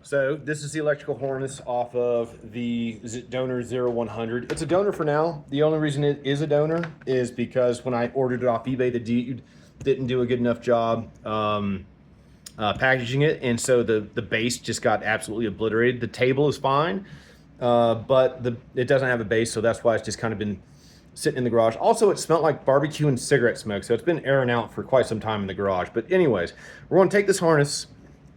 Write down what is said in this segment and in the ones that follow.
So this is the electrical harness off of the Donor Zero 100. It's a donor for now. The only reason it is a donor is because when I ordered it off eBay, the dude didn't do a good enough job packaging it, and so the base just got absolutely obliterated. The table is fine, but it doesn't have a base, so that's why it's just kind of been sitting in the garage. Also, it smelled like barbecue and cigarette smoke, so it's been airing out for quite some time in the garage. But anyways, we're going to take this harness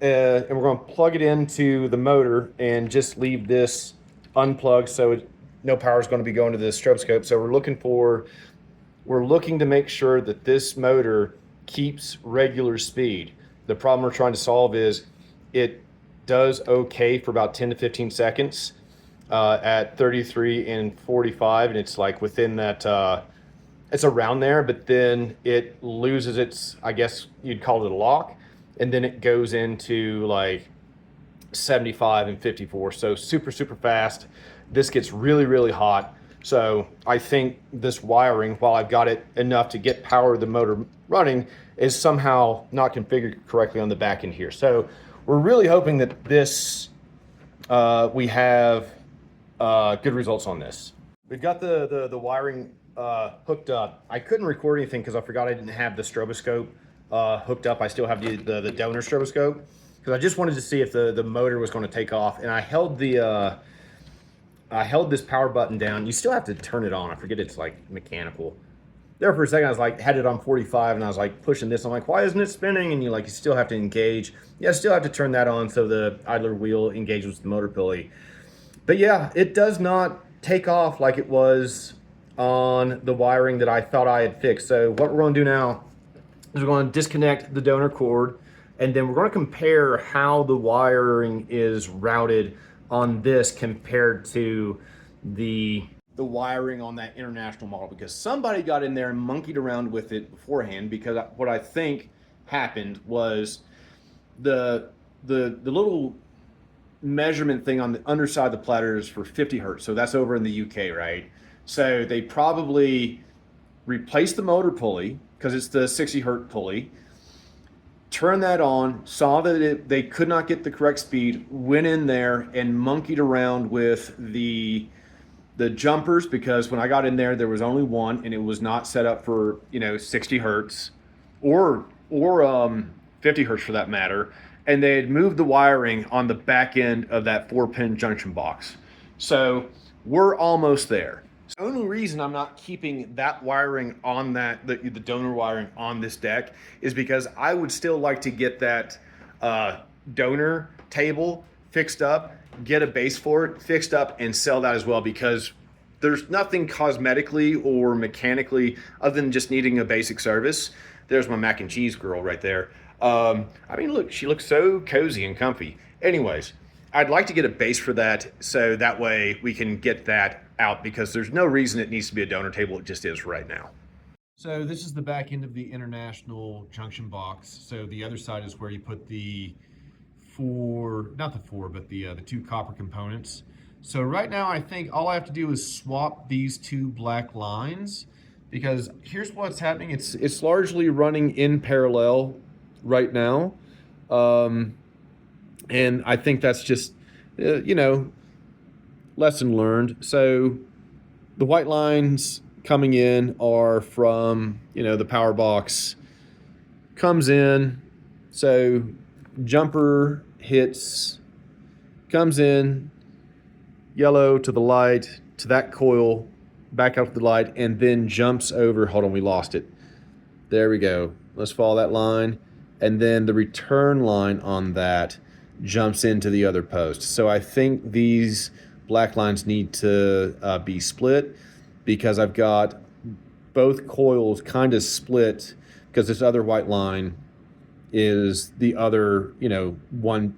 and we're going to plug it into the motor and just leave this unplugged, so no power is going to be going to the stroboscope. So we're looking to make sure that this motor keeps regular speed. The problem we're trying to solve is it does okay for about 10 to 15 seconds at 33 and 45, and it's like within that, it's around there, but then it loses its, I guess you'd call it a lock, and then it goes into like 75 and 54. So super, super fast. This gets really, really hot. So I think this wiring, while I've got it enough to get power of the motor running, is somehow not configured correctly on the back end here. So we're really hoping that this, we have good results on this. We've got the wiring hooked up. I couldn't record anything because I forgot I didn't have the stroboscope hooked up. I still have the donor stroboscope because I just wanted to see if the motor was going to take off. And I held this power button down. You still have to turn it on. I forget it's like mechanical. There for a second, I was like, had it on 45, and I was like pushing this. I'm like, why isn't it spinning? And you still have to engage. Yeah, still have to turn that on so the idler wheel engages with the motor pulley. But yeah, it does not take off like it was on the wiring that I thought I had fixed. So what we're going to do now is we're going to disconnect the donor cord, and then we're going to compare how the wiring is routed on this compared to the wiring on that international model, because somebody got in there and monkeyed around with it beforehand. Because what I think happened was the little measurement thing on the underside of the platter is for 50 hertz. So that's over in the UK, right? So they probably replaced the motor pulley because it's the 60 hertz pulley, turned that on, saw that they could not get the correct speed, went in there and monkeyed around with the jumpers, because when I got in there was only one, and it was not set up for 60 hertz or 50 hertz for that matter. And they had moved the wiring on the back end of that 4-pin junction box. So we're almost there. The only reason I'm not keeping that wiring on the donor wiring on this deck is because I would still like to get that donor table fixed up, get a base for it fixed up, and sell that as well, because there's nothing cosmetically or mechanically other than just needing a basic service. There's my mac and cheese girl right there. I mean, look, she looks so cozy and comfy. Anyways, I'd like to get a base for that, so that way we can get that out, because there's no reason it needs to be a donor table. It just is right now. So this is the back end of the international junction box. So the other side is where you put the the two copper components. So right now, I think all I have to do is swap these two black lines, because here's what's happening. It's largely running in parallel right now. And I think that's just, lesson learned. So the white lines coming in are from, the power box comes in. So jumper hits, comes in, yellow to the light, to that coil, back out to the light, and then jumps over. Hold on, we lost it. There we go. Let's follow that line. And then the return line on that jumps into the other post. So I think these black lines need to be split, because I've got both coils kind of split, because this other white line is the other, one,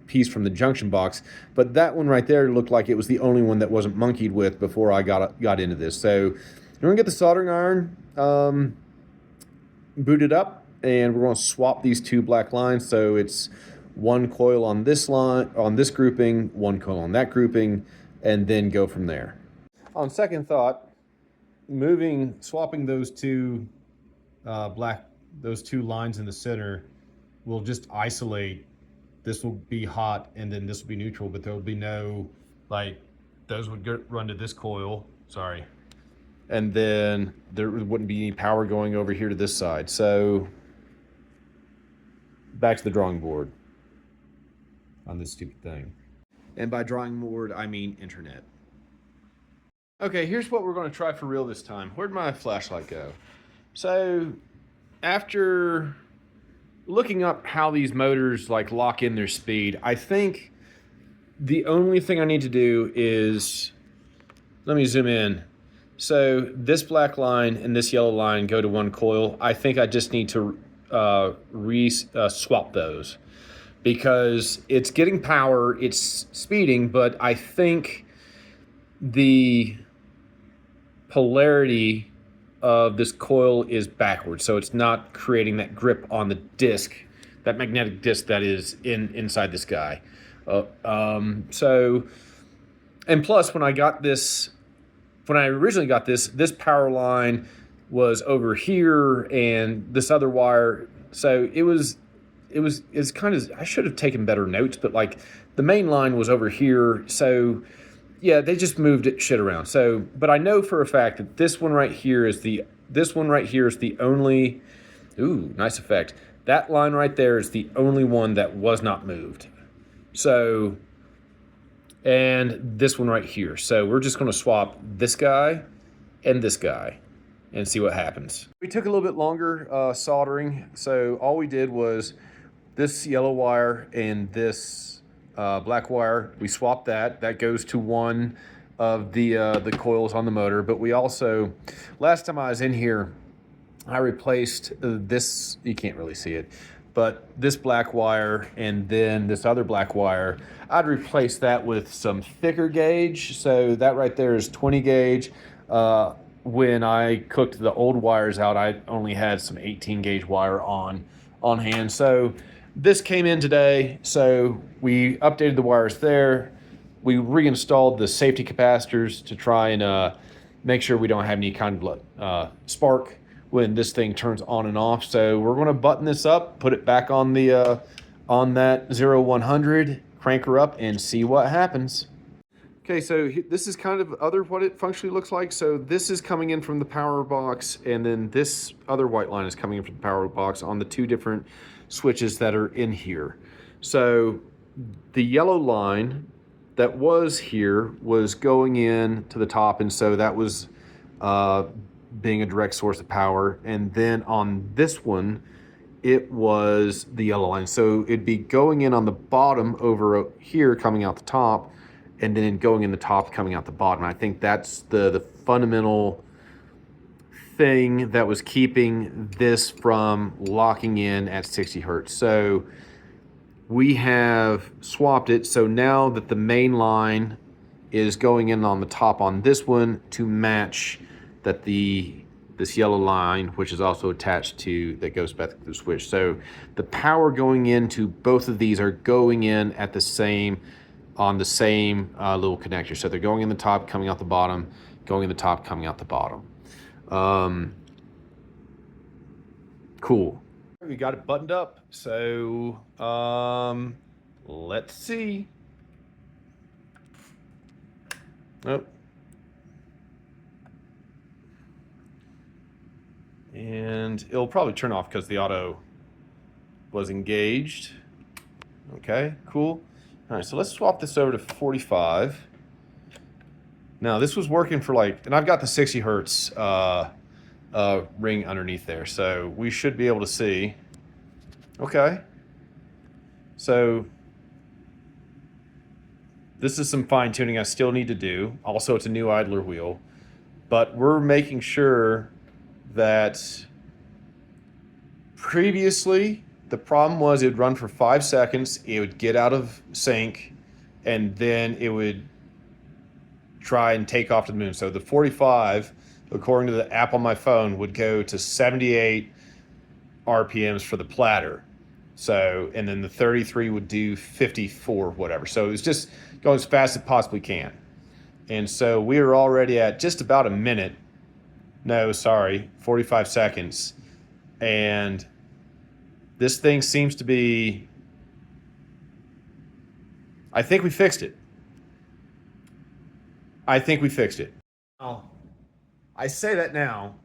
piece from the junction box. But that one right there looked like it was the only one that wasn't monkeyed with before I got into this. So we're gonna get the soldering iron booted up, and we're going to swap these two black lines. So it's one coil on this line, on this grouping, one coil on that grouping, and then go from there. On second thought, swapping those two those two lines in the center will just isolate this will be hot and then this will be neutral, but there will be no, like, those would run to this coil, sorry. And then there wouldn't be any power going over here to this side. So back to the drawing board on this stupid thing. And by drawing board, I mean internet. Okay, here's what we're going to try for real this time. Where'd my flashlight go? So after looking up how these motors like lock in their speed, I think the only thing I need to do is, let me zoom in. So this black line and this yellow line go to one coil. I think I just need to swap those because it's getting power, it's speeding, but I think the polarity of this coil is backwards, so it's not creating that grip on the disc, that magnetic disc that is inside this guy. So, and plus when I originally got this power line was over here and this other wire. So it's kind of, I should have taken better notes, but like the main line was over here. So yeah, they just moved shit around. So, but I know for a fact that this one right here is the only, ooh, nice effect. That line right there is the only one that was not moved. So, and this one right here. So we're just going to swap this guy and this guy and see what happens. We took a little bit longer soldering. So all we did was this yellow wire and this black wire, we swapped that. That goes to one of the coils on the motor. But we also, last time I was in here, I replaced this, you can't really see it, but this black wire and then this other black wire, I'd replace that with some thicker gauge. So that right there is 20 gauge. When I cooked the old wires out, I only had some 18 gauge wire on hand. So this came in today, so we updated the wires there. We reinstalled the safety capacitors to try and make sure we don't have any kind of spark when this thing turns on and off. So we're going to button this up, put it back on the on that 0100, crank her up, and see what happens. Okay, so this is kind of what it functionally looks like. So this is coming in from the power box, and then this other white line is coming in from the power box on the two different switches that are in here. So the yellow line that was here was going in to the top, and so that was being a direct source of power. And then on this one, it was the yellow line. So it'd be going in on the bottom over here, coming out the top, and then going in the top, coming out the bottom. I think that's the fundamental thing that was keeping this from locking in at 60 hertz. So we have swapped it. So now that the main line is going in on the top on this one to match that this yellow line, which is also attached to, that goes back to the switch. So the power going into both of these are going in at the same, on the same little connector. So they're going in the top, coming out the bottom, going in the top, coming out the bottom. Cool. We got it buttoned up. So let's see. Oh. And it'll probably turn off because the auto was engaged. Okay, cool. All right, so let's swap this over to 45. Now this was working for like, and I've got the 60 hertz ring underneath there, so we should be able to see. Okay. So this is some fine tuning I still need to do. Also, it's a new idler wheel, but we're making sure that previously the problem was it would run for 5 seconds, it would get out of sync, and then it would try and take off to the moon. So the 45, according to the app on my phone, would go to 78 RPMs for the platter. So, and then the 33 would do 54, whatever. So it was just going as fast as it possibly can. And so we are already at just about a minute. No, sorry, 45 seconds. And this thing seems to be I think we fixed it. I think we fixed it. Oh, I say that now,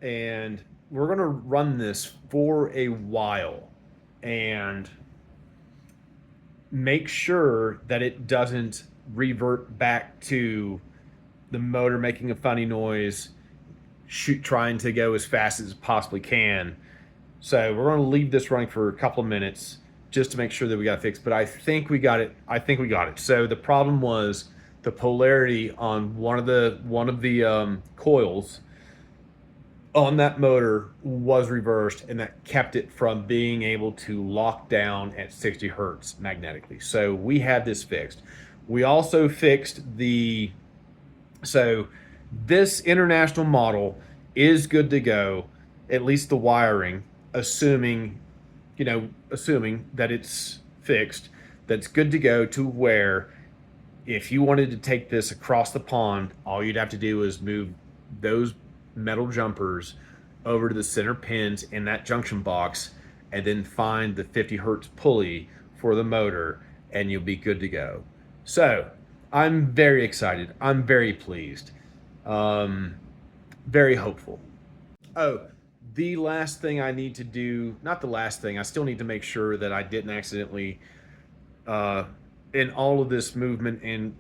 and we're going to run this for a while and make sure that it doesn't revert back to the motor making a funny noise, trying to go as fast as it possibly can. So we're going to leave this running for a couple of minutes just to make sure that we got it fixed. But I think we got it. I think we got it. So the problem was the polarity on one of the coils on that motor was reversed, and that kept it from being able to lock down at 60 hertz magnetically. So we had this fixed. We also fixed so this international model is good to go, at least the wiring, assuming that it's fixed, that's good to go, to where if you wanted to take this across the pond, all you'd have to do is move those metal jumpers over to the center pins in that junction box and then find the 50 hertz pulley for the motor, and you'll be good to go. So I'm very excited. I'm very pleased. Very hopeful. Oh, the last thing I need to do, not the last thing, I still need to make sure that I didn't accidentally, in all of this movement, and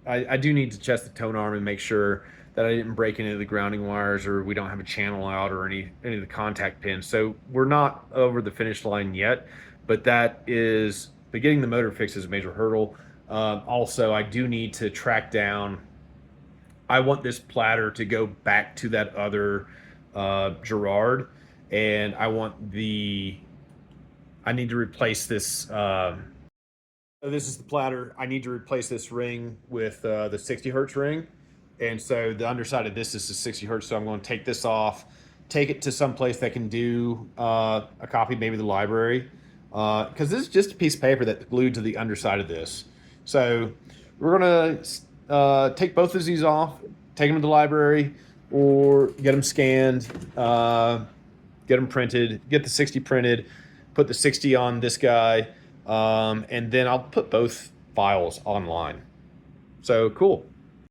I do need to test the tone arm and make sure that I didn't break any of the grounding wires, or we don't have a channel out, or any of the contact pins. So we're not over the finish line yet, but getting the motor fixed is a major hurdle. Also, I do need to track down, I want this platter to go back to that other Garrard, and I need to replace this. This is the platter. I need to replace this ring with the 60 hertz ring. And so the underside of this is the 60 hertz. So I'm going to take this off, take it to some place that can do a copy, maybe the library. Because this is just a piece of paper that's glued to the underside of this. So we're going to take both of these off, take them to the library, or get them scanned, get them printed, get the 60 printed, put the 60 on this guy, and then I'll put both files online. So cool.